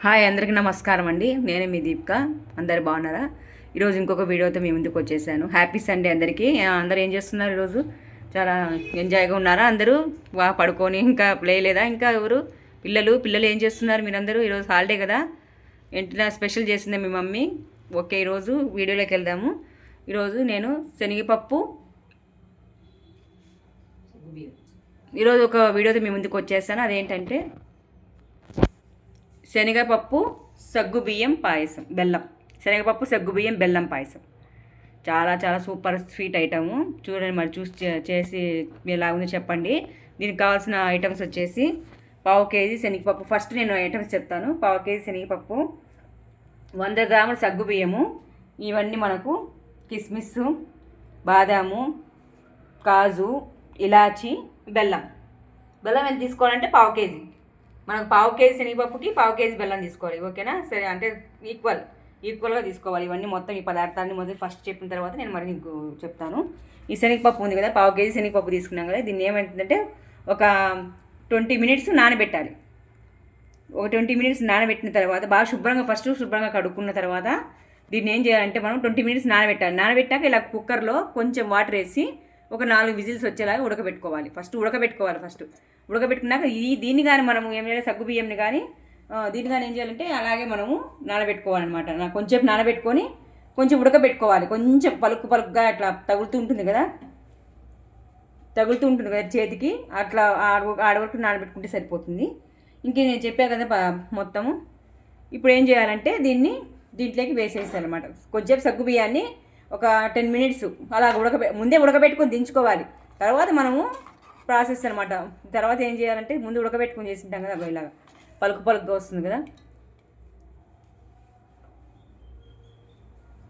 Hi అందరికీ నమస్కారం అండి. నేనే మీ దీపిక. అందరు బాగున్నారా? ఈరోజు ఇంకొక వీడియోతో మీ ముందుకు వచ్చేసాను. హ్యాపీ సండే అందరికీ. అందరూ ఏం చేస్తున్నారు ఈరోజు? చాలా ఎంజాయ్గా ఉన్నారా అందరూ? పడుకొని ఇంకా ప్లే లేదా? ఇంకా ఎవరు పిల్లలు ఏం చేస్తున్నారు మీరందరూ? ఈరోజు హాలిడే కదా, ఏంటినా స్పెషల్ చేసిందే మీ మమ్మీ. ఓకే, ఈరోజు వీడియోలోకి వెళ్దాము. ఈరోజు నేను శనగపప్పు ఈరోజు ఒక వీడియోతో మీ ముందుకు వచ్చేసాను. అదేంటంటే శనగపప్పు సగ్గుబియ్యం పాయసం, బెల్లం. శనగపప్పు సగ్గుబియ్యం బెల్లం పాయసం చాలా చాలా సూపర్ స్వీట్ ఐటము. చూడండి మరి, చూసి చేసి ఎలా ఉందో చెప్పండి. దీనికి కావాల్సిన ఐటమ్స్ వచ్చేసి పావు కేజీ శనగపప్పు. ఫస్ట్ నేను ఐటమ్స్ చెప్తాను. పావు కేజీ శనగపప్పు, 100 గ్రాముల సగ్గుబియ్యము, ఇవన్నీ మనకు కిస్మిస్, బాదాము, కాజు, ఇలాచి, బెల్లం. బెల్లం ఎంత తీసుకోవాలంటే పావు కేజీ. మనకు పావు కేజీ శనగపప్పుకి పావు కేజీ బెల్లం తీసుకోవాలి. ఓకేనా? సరే, అంటే ఈక్వల్గా తీసుకోవాలి. ఇవన్నీ మొత్తం ఈ పదార్థాన్ని మొదటి ఫస్ట్ చెప్పిన తర్వాత నేను మరి నీకు చెప్తాను. ఈ శనగపప్పు ఉంది కదా, పావు కేజీ శనగపప్పు తీసుకున్నాం కదా, దీన్ని ఏమంటుందంటే ఒక 20 మినిట్స్ నానబెట్టాలి. ఒక 20 మినిట్స్ నానబెట్టిన తర్వాత బాగా శుభ్రంగా కడుక్కున్న తర్వాత దీన్ని ఏం చేయాలంటే మనం 20 మినిట్స్ నానబెట్టాలి. నానబెట్టాక ఇలా కుక్కర్లో కొంచెం వాటర్ వేసి ఒక 4 విజిల్స్ వచ్చేలాగా ఉడకబెట్టుకోవాలి. ఫస్ట్ ఉడకబెట్టుకున్నాక దీన్ని కానీ మనము ఏం చేయాలి, సగ్గుబియ్యంని కానీ దీన్ని కానీ ఏం చేయాలంటే అలాగే మనము నానబెట్టుకోవాలన్నమాట. కొంచెం నానబెట్టుకొని కొంచెం ఉడకబెట్టుకోవాలి. కొంచెం పలుకుగా అట్లా తగులుతూ ఉంటుంది కదా చేతికి, అట్లా ఆడవరకు నానబెట్టుకుంటే సరిపోతుంది. ఇంక నేను చెప్పా కదా మొత్తము. ఇప్పుడు ఏం చేయాలంటే దీంట్లోకి వేసేసాలన్నమాట. కొంచెం సగ్గుబియ్యాన్ని ఒక 10 మినిట్స్ అలా ముందే ఉడకబెట్టుకొని దించుకోవాలి. తర్వాత మనము ప్రాసెస్ అనమాట. తర్వాత ఏం చేయాలంటే ముందు ఉడకబెట్టుకొని చేసింటాం కదా, ఇలాగా పలుకుగా వస్తుంది కదా.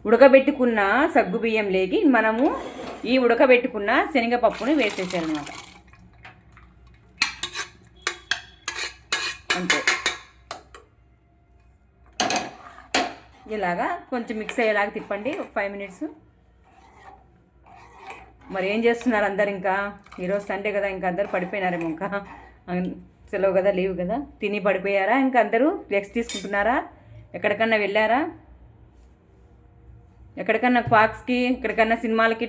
ఉడకబెట్టుకున్న సగ్గుబియ్యంలోకి మనము ఈ ఉడకబెట్టుకున్న శనగపప్పుని వేసేసారనమాట. అంతే. ఇలాగా కొంచెం మిక్స్ అయ్యేలాగా తిప్పండి ఒక 5 మినిట్స్. మరి ఏం చేస్తున్నారు అందరు? ఇంకా ఈరోజు సండే కదా, ఇంకా అందరు పడిపోయినారేమో. ఇంకా సెలవు కదా, లీవ్ కదా, తిని పడిపోయారా? ఇంకా అందరూ రెస్ట్ తీసుకుంటున్నారా? ఎక్కడికన్నా వెళ్ళారా? ఎక్కడికన్నా పార్క్స్కి, ఎక్కడికన్నా సినిమాలకి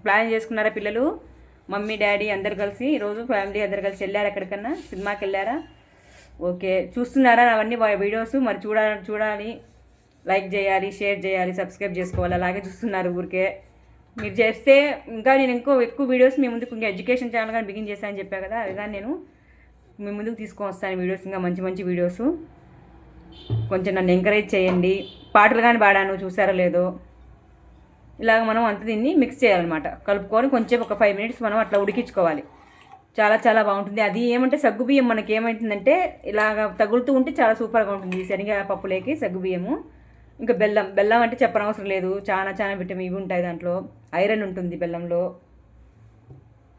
ప్లాన్ చేసుకున్నారా పిల్లలు? మమ్మీ డాడీ అందరు కలిసి ఈరోజు ఫ్యామిలీ అందరు కలిసి వెళ్ళారా? ఎక్కడికన్నా సినిమాకి వెళ్ళారా? ఓకే, చూస్తున్నారా అవన్నీ వీడియోస్? మరి చూడాలి, లైక్ చేయాలి, షేర్ చేయాలి, సబ్స్క్రైబ్ చేసుకోవాలి. అలాగే చూస్తున్నారు ఊరికే. మీరు చేస్తే ఇంకా నేను ఎక్కువ వీడియోస్ మీ ముందుకు, ఇంకా ఎడ్యుకేషన్ ఛానల్ కానీ బిగిన్ చేస్తానని చెప్పా కదా, అది కానీ నేను మీ ముందుకు తీసుకొని వస్తాను వీడియోస్, ఇంకా మంచి వీడియోస్. కొంచెం నన్ను ఎంకరేజ్ చేయండి. పాటలు కానీ పాడాను, చూసారో లేదో. ఇలాగ మనం అంత దీన్ని మిక్స్ చేయాలన్నమాట. కలుపుకొని కొంచెం ఒక 5 మినిట్స్ మనం అట్లా ఉడికించుకోవాలి. చాలా చాలా బాగుంటుంది. అది ఏమంటే సగ్గుబియ్యం మనకి ఏమవుతుందంటే ఇలాగ తగులుతూ ఉంటే చాలా సూపర్గా ఉంటుంది. శనగపప్పులోకి సగ్గుబియ్యము. ఇంకా బెల్లం అంటే చెప్పనవసరం లేదు. చాలా విటమిన్ ఇవి ఉంటాయి దాంట్లో. ఐరన్ ఉంటుంది బెల్లంలో,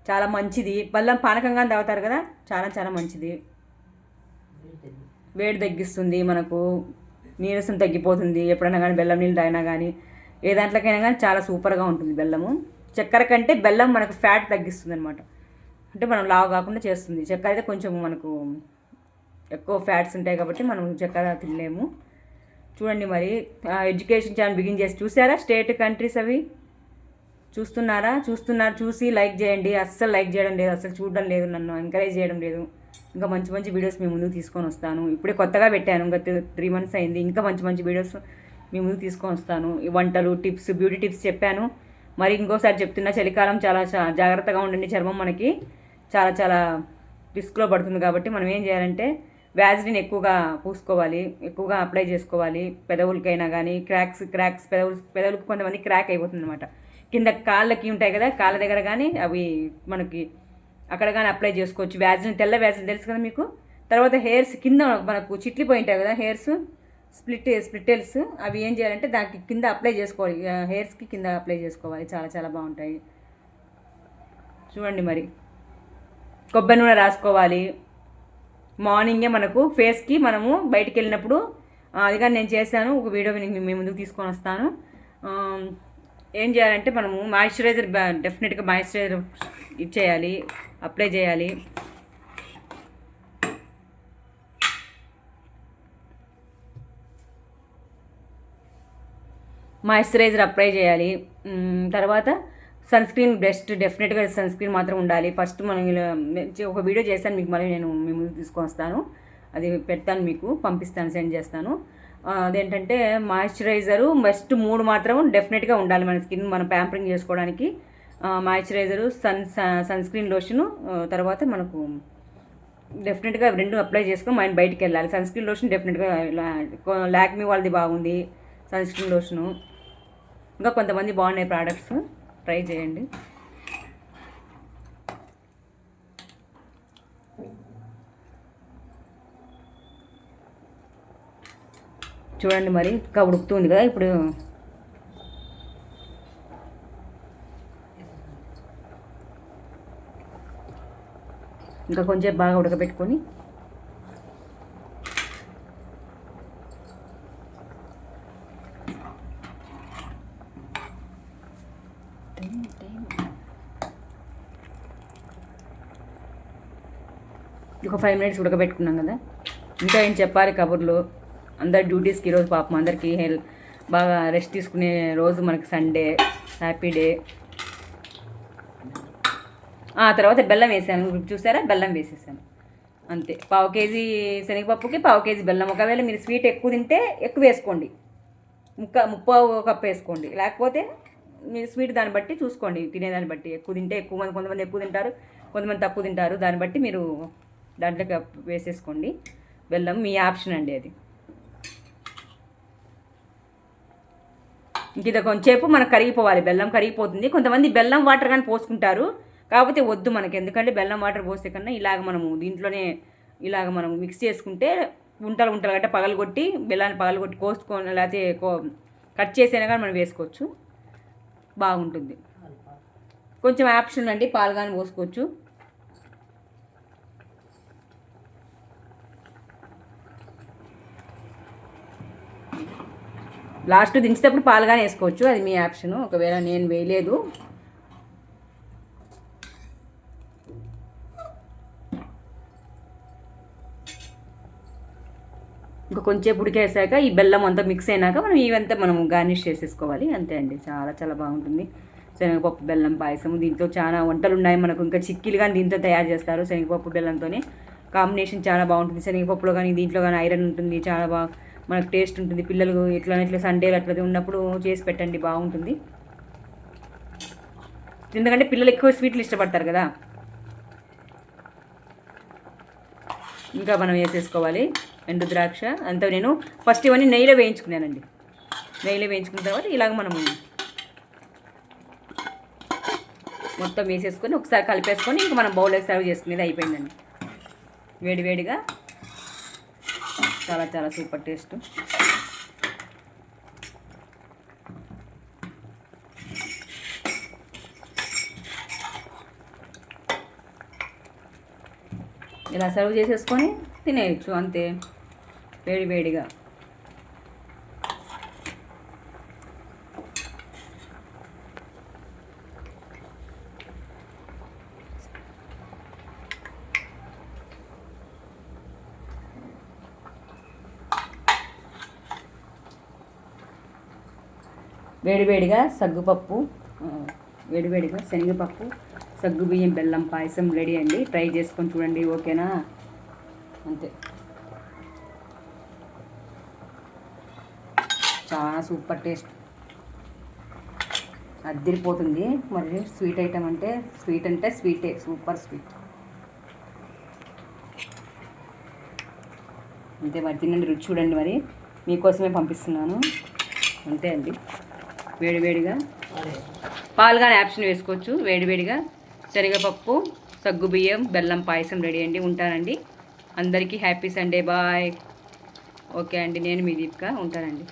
చాలా మంచిది. బెల్లం పానకంగా తాగుతారు కదా, చాలా మంచిది. వేడి తగ్గిస్తుంది, మనకు నీరసం తగ్గిపోతుంది. ఎప్పుడైనా కానీ బెల్లం నీళ్ళు తాగినా కానీ, ఏ దాంట్లోకైనా కానీ చాలా సూపర్గా ఉంటుంది బెల్లము. చక్కెర కంటే బెల్లం మనకు ఫ్యాట్ తగ్గిస్తుంది అనమాట. అంటే మనం లావు కాకుండా చేస్తుంది. చక్కెర అయితే కొంచెం మనకు ఎక్కువ ఫ్యాట్స్ ఉంటాయి కాబట్టి మనం చక్కెర తినలేము. చూడండి మరి, ఎడ్యుకేషన్ ఛానల్ బిగిన్ చేసి చూసారా? స్టేట్ కంట్రీస్ అవి చూసి లైక్ చేయండి. అస్సలు లైక్ చేయడం లేదు, అసలు చూడడం లేదు, నన్ను ఎంకరేజ్ చేయడం లేదు. ఇంకా మంచి వీడియోస్ మీ ముందుకు తీసుకొని వస్తాను. ఇప్పుడే కొత్తగా పెట్టాను, ఇంకా 3 మంత్స్ అయింది. ఇంకా మంచి వీడియోస్ మీ ముందుకు తీసుకొని వస్తాను. ఈ వంటలు, టిప్స్, బ్యూటీ టిప్స్ చెప్పాను. మరి ఇంకోసారి చెప్తున్నా, చలికాలం చాలా జాగ్రత్తగా ఉండండి. చర్మం మనకి చాలా రిస్క్లో పడుతుంది కాబట్టి మనం ఏం చేయాలంటే వ్యాజ్లిన్ ఎక్కువగా పూసుకోవాలి, ఎక్కువగా అప్లై చేసుకోవాలి. పెదవులకైనా కానీ క్రాక్స్ పెదవులకు కొంతమంది క్రాక్ అయిపోతుంది అనమాట. కింద కాళ్ళకి ఉంటాయి కదా, కాళ్ళ దగ్గర కానీ అవి మనకి అక్కడ కానీ అప్లై చేసుకోవచ్చు. వ్యాజ్లిన్, తెల్ల వ్యాజ్లిన్ తెలుసు కదా మీకు. తర్వాత హెయిర్స్ కింద మనకు చిట్లిపోయి ఉంటాయి కదా, హెయిర్స్ స్ప్లిట్టెల్స్, అవి ఏం చేయాలంటే దానికి కింద అప్లై చేసుకోవాలి. హెయిర్స్కి కింద అప్లై చేసుకోవాలి. చాలా బాగుంటాయి. చూడండి మరి, కొబ్బరి నూనె రాసుకోవాలి మార్నింగే మనకు ఫేస్కి. మనము బయటికి వెళ్ళినప్పుడు అది కానీ నేను చేశాను, ఒక వీడియో మీ ముందుకు తీసుకొని వస్తాను. ఏం చేయాలంటే మనము మాయిశ్చరైజర్, డెఫినెట్గా మాయిశ్చరైజర్ ఇచ్చేయాలి, అప్లై చేయాలి. మాయిశ్చరైజర్ అప్లై చేయాలి. తర్వాత సన్ స్క్రీన్ డెఫినెట్గా సన్ స్క్రీన్ మాత్రం ఉండాలి. ఫస్ట్ మనం ఒక వీడియో చేశాను మీకు, మళ్ళీ నేను మీ ముందుకు తీసుకొని వస్తాను, అది పెడతాను మీకు, పంపిస్తాను, సెండ్ చేస్తాను. అదేంటంటే మాయిశ్చరైజరు ఫస్ట్ 3 మాత్రం డెఫినెట్గా ఉండాలి మన స్కిన్ మనం ప్యాంపరింగ్ చేసుకోవడానికి. మాయిశ్చరైజరు, సన్ స్క్రీన్ లోషను, తర్వాత మనకు డెఫినెట్గా 2 అప్లై చేసుకొని మనం బయటికి వెళ్ళాలి. సన్ స్క్రీన్ లోషన్ డెఫినెట్గా లాక్మీ వాళ్ళది బాగుంది సన్ స్క్రీన్ లోషను. ఇంకా కొంతమంది బాగున్నాయి ప్రోడక్ట్స్, ట్రై చేయండి. చూడండి మరి ఇంకా ఉడుకుతుంది కదా ఇప్పుడు. ఇంకా కొంచెం బాగా ఉడకబెట్టుకొని ఒక 5 మినిట్స్ ఉడకబెట్టుకున్నాం కదా. ఇంకా ఏం చెప్పాలి కబుర్లు. అందరు డ్యూటీస్కి ఈరోజు పాపం అందరికీ బాగా రెస్ట్ తీసుకునే రోజు మనకి సండే, హ్యాపీ డే. తర్వాత బెల్లం వేసాను, చూసారా, బెల్లం వేసేసాను అంతే. 1/2 కేజీ శనగపప్పుకి 1/2 కేజీ బెల్లం. ఒకవేళ మీరు స్వీట్ ఎక్కువ తింటే ఎక్కువ వేసుకోండి, 3/4 కప్ వేసుకోండి. లేకపోతే మీరు స్వీట్ దాన్ని బట్టి చూసుకోండి, తినేదాన్ని బట్టి. ఎక్కువ తింటే ఎక్కువ, కొంతమంది ఎక్కువ తింటారు, కొంతమంది తక్కువ తింటారు. దాన్ని బట్టి మీరు దాంట్లోకి వేసేసుకోండి బెల్లం, మీ ఆప్షన్ అండి అది. ఇంక ఇది కొంచెంసేపు మనకు కరిగిపోవాలి, బెల్లం కరిగిపోతుంది. కొంతమంది బెల్లం వాటర్ కానీ పోసుకుంటారు, కాకపోతే వద్దు మనకి. ఎందుకంటే బెల్లం వాటర్ పోసే కన్నా ఇలాగ మనము దీంట్లోనే ఇలాగ మనం మిక్స్ చేసుకుంటే ఉంటలు గట్ట పగలగొట్టి, బెల్లాన్ని పగలగొట్టి కోసుకొని లేకపోతే కట్ చేసైనా కానీ మనం వేసుకోవచ్చు, బాగుంటుంది. కొంచెం ఆప్షన్ అండి, పాలు కానీ పోసుకోవచ్చు. లాస్ట్ దించేటప్పుడు పాలు కానీ వేసుకోవచ్చు, అది మీ ఆప్షను. ఒకవేళ నేను వేయలేదు. ఇంకా కొంచెం ఉడికేసాక ఈ బెల్లం అంతా మిక్స్ అయినాక మనం ఇవంతా మనం గార్నిష్ చేసేసుకోవాలి, అంతే అండి. చాలా చాలా బాగుంటుంది శనగపప్పు బెల్లం పాయసం. దీంట్లో చాలా వంటలు ఉన్నాయి మనకు, ఇంకా చిక్కీలు కానీ దీంతో తయారు చేస్తారు. శనగపప్పు బెల్లంతోనే కాంబినేషన్ చాలా బాగుంటుంది. శనగపప్పులో కానీ దీంట్లో కానీ ఐరన్ ఉంటుంది, చాలా బాగా మనకు టేస్ట్ ఉంటుంది. పిల్లలు ఇట్లా సండేలు అట్లా ఉన్నప్పుడు చేసి పెట్టండి, బాగుంటుంది. ఎందుకంటే పిల్లలు ఎక్కువ స్వీట్లు ఇష్టపడతారు కదా. ఇంకా మనం వేసేసుకోవాలి ఎండు ద్రాక్ష అంతా. నేను ఫస్ట్ ఇవన్నీ నెయ్యిలో వేయించుకున్నానండి. నెయ్యిలో వేయించుకున్న తర్వాత ఇలాగ మనము మొత్తం వేసేసుకొని ఒకసారి కలిపేసుకొని ఇంకా మనం బౌల్లో సర్వ్ చేసుకునేది అయిపోయిందండి. వేడివేడిగా చాలా చాలా సూపర్ టేస్ట్. ఇలా సర్వ్ చేసేసుకొని తినేయచ్చు అంతే, వేడివేడిగా. వేడివేడిగా సగ్గుపప్పు, వేడివేడిగా శనగపప్పు, సగ్గుబియ్యం బెల్లం పాయసం రెడీ అండి. ట్రై చేసుకొని చూడండి, ఓకేనా? అంతే, చాలా సూపర్ టేస్ట్, అద్దిరిపోతుంది. మరి స్వీట్ ఐటమ్ అంటే స్వీటే, సూపర్ స్వీట్. అంతే మరి, తినండి, రుచి చూడండి. మరి మీకోసమే పంపిస్తున్నాను, అంతే అండి. వేడివేడిగా పాలు కానీ ఆప్షన్ వేసుకోవచ్చు. వేడివేడిగా శనగపప్పు, సగ్గుబియ్యం బెల్లం పాయసం రెడీ అండి. ఉంటానండి. అందరికీ హ్యాపీ సండే, బాయ్. ఓకే అండి, నేను మీ దీపిక, ఉంటానండి.